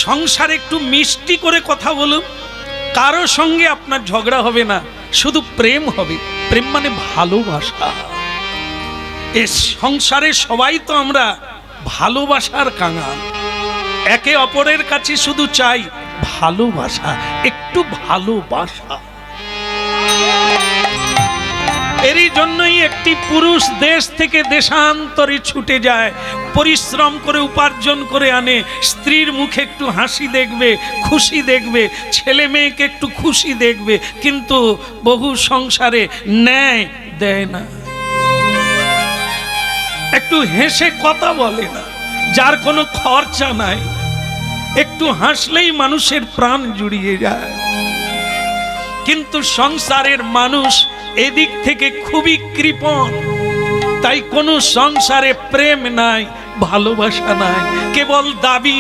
সংসারে একটু মিষ্টি করে কথা বলুন, কারো সঙ্গে আপনার ঝগড়া হবে না, শুধু প্রেম হবে। প্রেম মানে ভালোবাসা। এ সংসারে সবাই তো আমরা ভালোবাসার কাঙাল, একে অপরের কাছে শুধু চাই ভালোবাসা, একটু ভালোবাসা। এরই জন্যই একটি পুরুষ দেশ থেকে দেশান্তরে ছুটে যায়, পরিশ্রম করে উপার্জন করে আনে, স্ত্রীর মুখে একটু হাসি দেখবে, খুশি দেখবে, ছেলে মেয়েকে একটু খুশি দেখবে, কিন্তু বহু সংসারে ন্যায় দেয় না, একটু হেসে কথা বলে না, যার কোনো খরচা নাই, একটু হাসলেই মানুষের প্রাণ জুড়িয়ে যায়। কিন্তু সংসারের মানুষ এদিক থেকে খুবই কৃপণ, তাই কোনো সংসারে প্রেম নাই, ভালোবাসা নাই, কেবল দাবি।